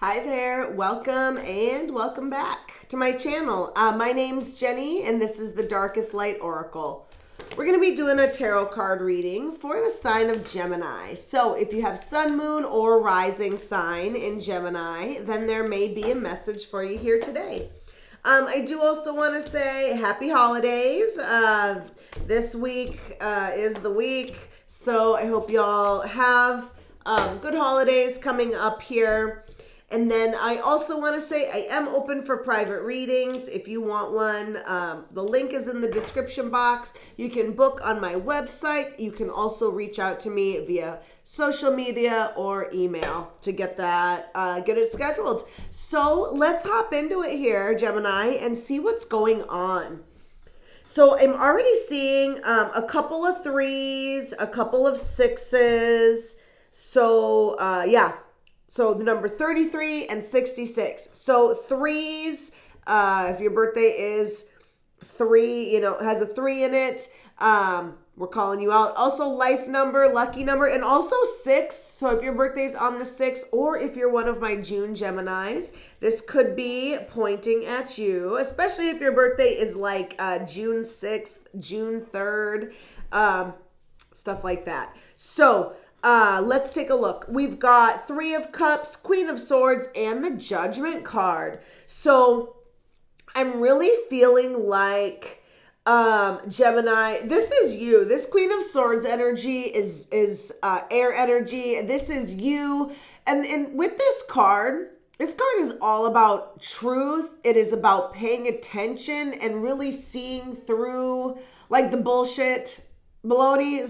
Hi there, welcome and welcome back to my channel. My name's Jenny and this is the Darkest Light Oracle. We're going to be doing a tarot card reading for the sign of Gemini. So if you have sun, moon, or rising sign in Gemini, then there may be a message for you here today. I do also want to say happy holidays. This week is the week, so I hope y'all have good holidays coming up here. And then I also want to say I am open for private readings. If you want one, the link is in the description box. You can book on my website. You can also reach out to me via social media or email to get that, get it scheduled. So let's hop into it here, Gemini, and see what's going on. So I'm already seeing a couple of threes, a couple of sixes. So yeah. So the number 33 and 66. So threes, if your birthday is 3, has a 3 in it, we're calling you out. Also life number, lucky number, and also 6. So if your birthday's on the 6th, or if you're one of my June Geminis, this could be pointing at you, especially if your birthday is like June 6th, June 3rd, stuff like that. So let's take a look. We've got 3 of Cups, Queen of Swords, and the Judgment card. So I'm really feeling like Gemini, this is you. This Queen of Swords energy is air energy. This is you. And with this card is all about truth. It is about paying attention and really seeing through like the bullshit baloney,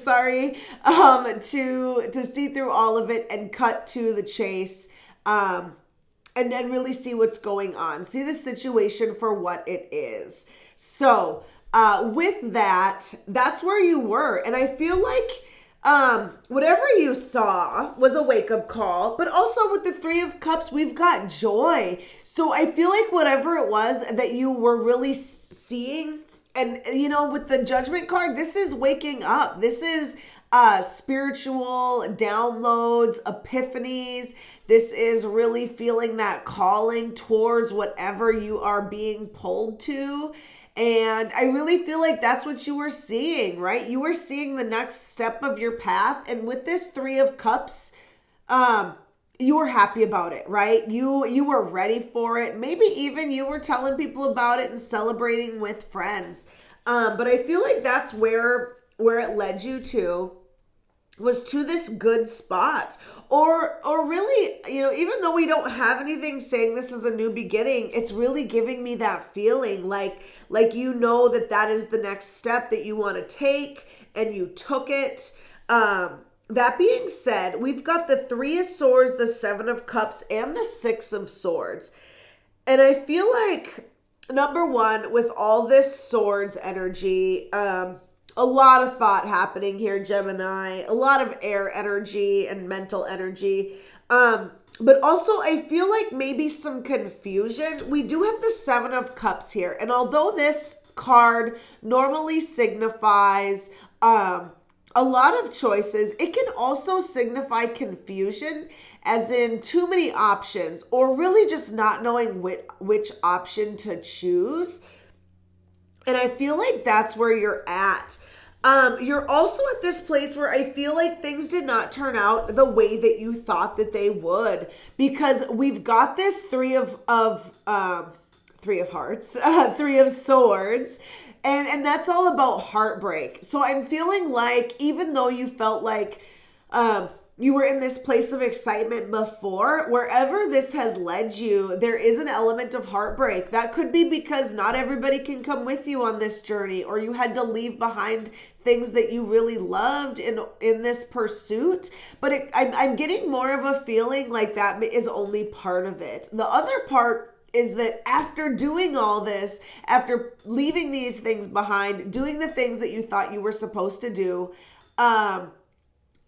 to see through all of it and cut to the chase, and then really see what's going on. See the situation for what it is. So with that, that's where you were. And I feel like whatever you saw was a wake-up call, but also with the 3 of Cups, we've got joy. So I feel like whatever it was that you were really seeing, and, with the Judgment card, this is waking up. This is spiritual downloads, epiphanies. This is really feeling that calling towards whatever you are being pulled to. And I really feel like that's what you were seeing, right? You were seeing the next step of your path. And with this 3 of Cups, you were happy about it, right? You were ready for it. Maybe even you were telling people about it and celebrating with friends. But I feel like that's where it led you to, was to this good spot. Or really, even though we don't have anything saying this is a new beginning, it's really giving me that feeling like that is the next step that you want to take, and you took it. That being said, we've got the 3 of Swords, the 7 of Cups, and the 6 of Swords. And I feel like, number one, with all this Swords energy, a lot of thought happening here, Gemini, a lot of air energy and mental energy. But also I feel like maybe some confusion. We do have the 7 of Cups here. And although this card normally signifies a lot of choices, it can also signify confusion, as in too many options, or really just not knowing which option to choose. And I feel like that's where you're at. You're also at this place where I feel like things did not turn out the way that you thought that they would, because we've got this 3 of Hearts, 3 of Swords. And that's all about heartbreak. So I'm feeling like, even though you felt like you were in this place of excitement before, wherever this has led you, there is an element of heartbreak. That could be because not everybody can come with you on this journey, or you had to leave behind things that you really loved in this pursuit. But I'm getting more of a feeling like that is only part of it. The other part is that after doing all this, after leaving these things behind, doing the things that you thought you were supposed to do,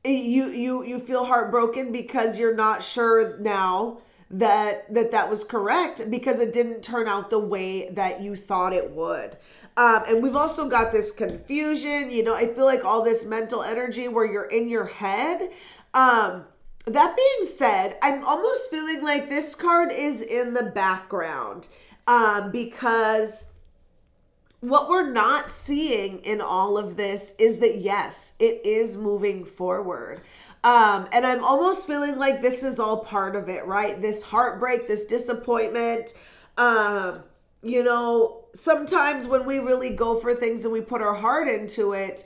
you feel heartbroken because you're not sure now that was correct, because it didn't turn out the way that you thought it would. And we've also got this confusion. I feel like all this mental energy where you're in your head. that being said, I'm almost feeling like this card is in the background, because what we're not seeing in all of this is that, yes, it is moving forward. And I'm almost feeling like this is all part of it, right? This heartbreak, this disappointment. Sometimes when we really go for things and we put our heart into it,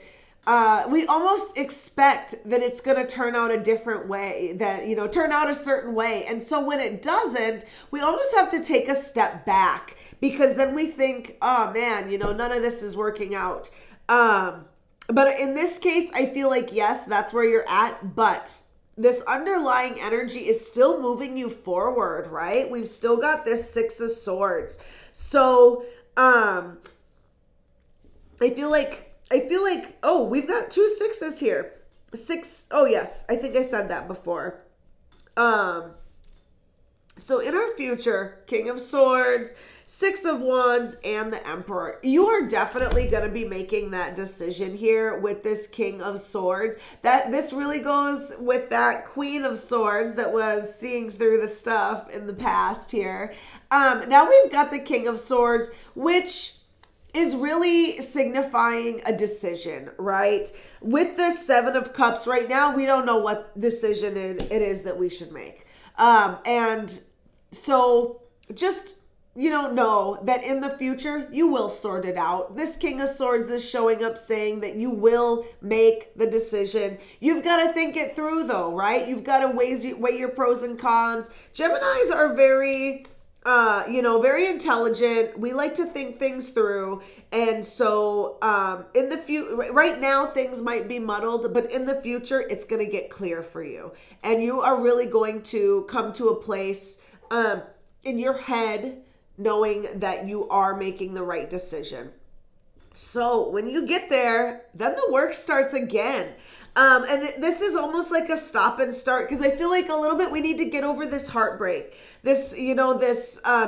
we almost expect that it's going to turn out a different way, that, turn out a certain way. And so when it doesn't, we almost have to take a step back, because then we think, oh man, none of this is working out. But in this case, I feel like, yes, that's where you're at, but this underlying energy is still moving you forward, right? We've still got this Six of Swords. So, I feel like, oh, we've got 2 sixes here. Oh yes, I think I said that before. So in our future, King of Swords, Six of Wands, and the Emperor. You are definitely going to be making that decision here with this King of Swords. This really goes with that Queen of Swords that was seeing through the stuff in the past here. Now we've got the King of Swords, which is really signifying a decision, right? With the Seven of Cups right now, we don't know what decision it is that we should make. And so just, know that in the future, you will sort it out. This King of Swords is showing up saying that you will make the decision. You've got to think it through though, right? You've got to weigh your pros and cons. Geminis are very, very intelligent. We like to think things through. And so, in the future, right now things might be muddled, but in the future, it's going to get clear for you. And you are really going to come to a place, in your head, knowing that you are making the right decision. So when you get there, then the work starts again. And this is almost like a stop and start, because I feel like a little bit we need to get over this heartbreak, this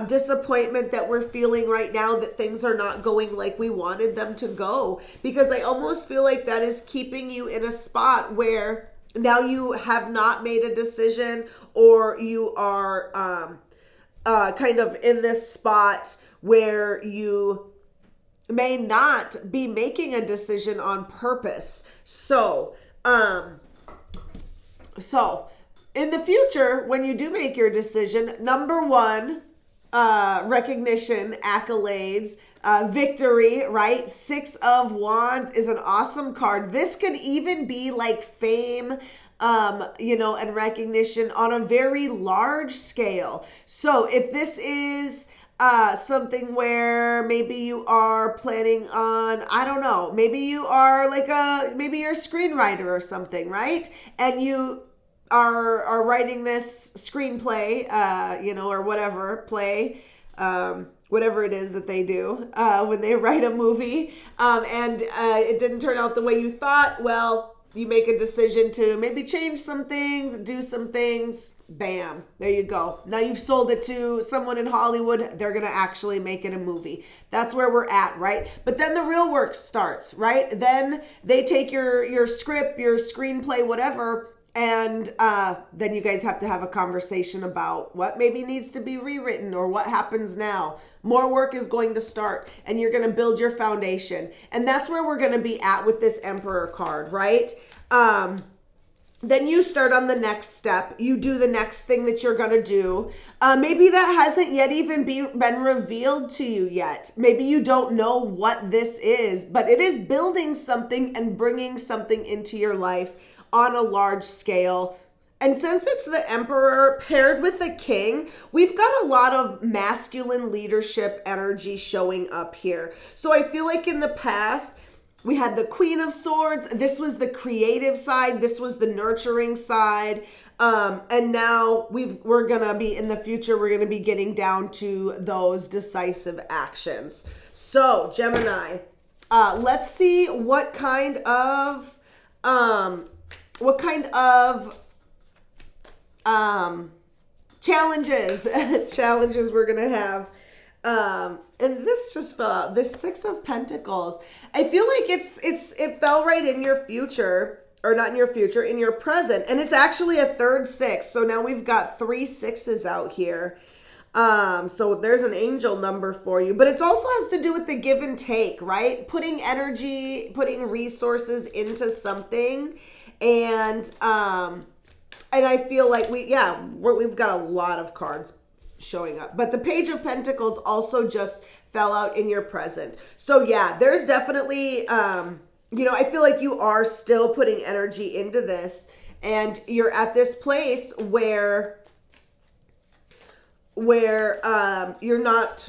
disappointment that we're feeling right now, that things are not going like we wanted them to go, because I almost feel like that is keeping you in a spot where now you have not made a decision, or you are kind of in this spot where you may not be making a decision on purpose. So in the future, when you do make your decision, number one, recognition, accolades, victory, right? Six of Wands is an awesome card. This could even be like fame, and recognition on a very large scale. So if this is something where maybe you are planning on, I don't know, maybe you are maybe you're a screenwriter or something, right? And you are writing this screenplay, or whatever, whatever it is that they do when they write a movie, and it didn't turn out the way you thought. Well, you make a decision to maybe change some things, do some things. Bam, there you go. Now you've sold it to someone in Hollywood. They're going to actually make it a movie. That's where we're at, right? But then the real work starts, right? Then they take your script, your screenplay, whatever, and then you guys have to have a conversation about what maybe needs to be rewritten or what happens now. More work is going to start, and you're going to build your foundation. And that's where we're going to be at with this Emperor card, right? Then you start on the next step. You do the next thing that you're going to do. Maybe that hasn't yet even been revealed to you yet. Maybe you don't know what this is, but it is building something and bringing something into your life on a large scale. And since it's the Emperor paired with the King, we've got a lot of masculine leadership energy showing up here. So I feel like in the past, we had the Queen of Swords. This was the creative side. This was the nurturing side. And now we're going to be, in the future, we're going to be getting down to those decisive actions. So Gemini, let's see what kind of challenges we're gonna have. And this just fell out. This Six of Pentacles. I feel like it fell right in your future. or not in your future, in your present. And it's actually a third six. So now we've got 3 6s out here. So there's an angel number for you, but it also has to do with the give and take, right? Putting energy, putting resources into something. And I feel like we've got a lot of cards showing up, but the Page of Pentacles also just fell out in your present. So yeah, there's definitely, I feel like you are still putting energy into this, and you're at this place where you're not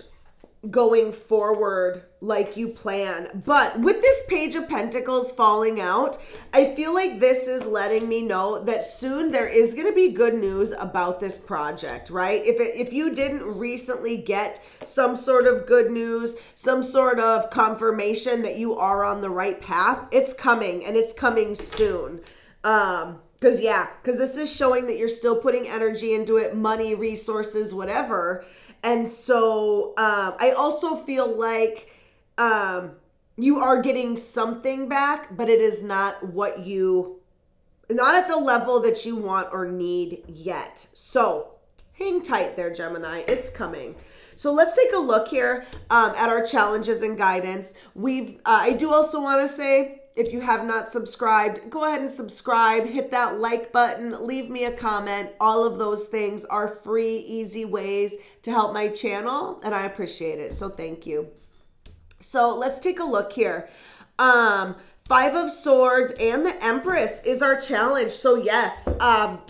going forward like you plan. But with this Page of Pentacles falling out, I feel like this is letting me know that soon there is going to be good news about this project, right? If you didn't recently get some sort of good news, some sort of confirmation that you are on the right path, it's coming, and it's coming soon. Because this is showing that you're still putting energy into it, money, resources, whatever. And so I also feel like you are getting something back, but it is not not at the level that you want or need yet. So hang tight there, Gemini. It's coming. So let's take a look here at our challenges and guidance. I do also want to say, if you have not subscribed, go ahead and subscribe, hit that like button, leave me a comment. All of those things are free, easy ways to help my channel, and I appreciate it. So thank you. So let's take a look here. 5 of Swords and the Empress is our challenge. So yes,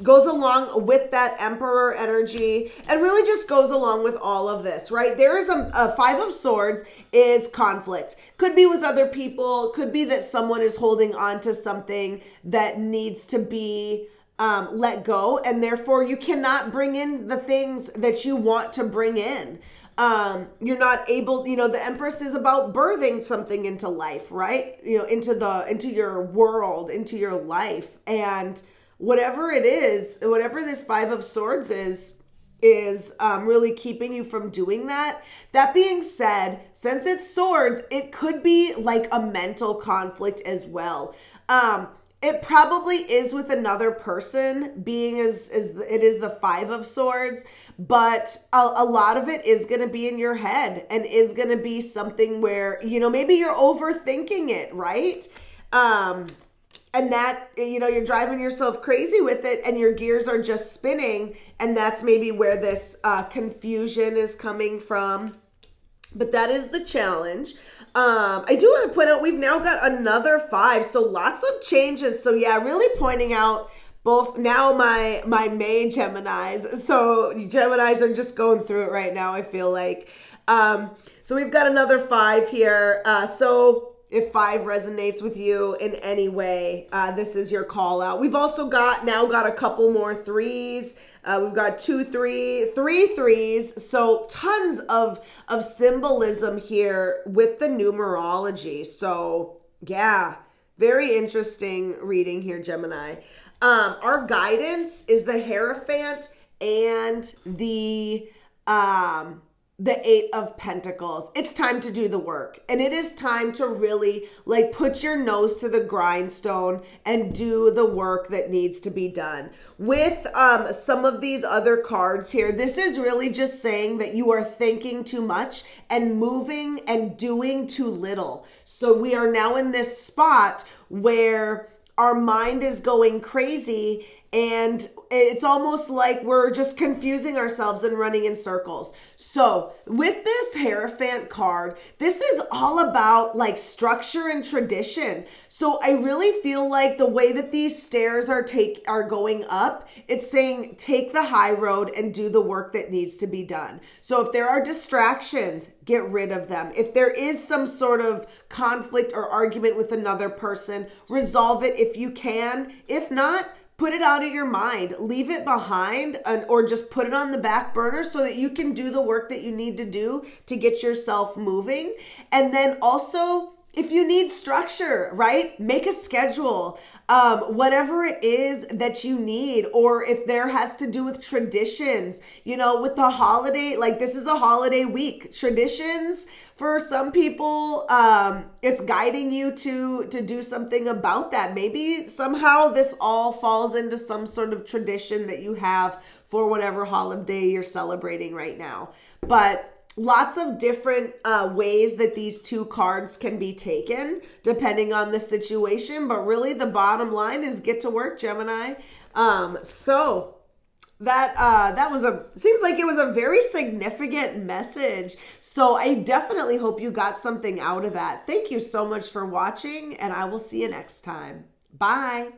goes along with that Emperor energy, and really just goes along with all of this, right? There is a 5 of Swords is conflict. Could be with other people, could be that someone is holding on to something that needs to be let go, and therefore you cannot bring in the things that you want to bring in. You're not able, the Empress is about birthing something into life, right? Into your world, into your life. And whatever it is, whatever this 5 of Swords is really keeping you from doing that. That being said, since it's swords, it could be like a mental conflict as well. It probably is with another person, being as it is the 5 of Swords, but a lot of it is going to be in your head, and is going to be something where, maybe you're overthinking it, right? And that, you're driving yourself crazy with it, and your gears are just spinning, and that's maybe where this confusion is coming from. But that is the challenge. I do want to point out we've now got another 5, so lots of changes. So yeah, really pointing out both now my May Geminis. So Geminis are just going through it right now, I feel like. So we've got another 5 here. So if 5 resonates with you in any way, this is your call out. We've also got a couple more 3s. We've got 2, 3, 3 3s. So tons of symbolism here with the numerology. So yeah, very interesting reading here, Gemini. Our guidance is the Hierophant and the 8 of Pentacles. It's time to do the work, and it is time to really put your nose to the grindstone and do the work that needs to be done. With some of these other cards here, this is really just saying that you are thinking too much and moving and doing too little. So we are now in this spot where our mind is going crazy, and it's almost like we're just confusing ourselves and running in circles. So with this Hierophant card, this is all about structure and tradition. So I really feel like the way that these stairs are going up, it's saying take the high road and do the work that needs to be done. So if there are distractions, get rid of them. If there is some sort of conflict or argument with another person, resolve it if you can. If not, put it out of your mind, leave it behind, or just put it on the back burner so that you can do the work that you need to do to get yourself moving. And then also if you need structure, right? Make a schedule, whatever it is that you need, or if there has to do with traditions, with the holiday, like this is a holiday week. Traditions for some people, it's guiding you to do something about that. Maybe somehow this all falls into some sort of tradition that you have for whatever holiday you're celebrating right now. But lots of different ways that these two cards can be taken depending on the situation. But really the bottom line is get to work, Gemini. So that seems like it was a very significant message. So I definitely hope you got something out of that. Thank you so much for watching, and I will see you next time. Bye.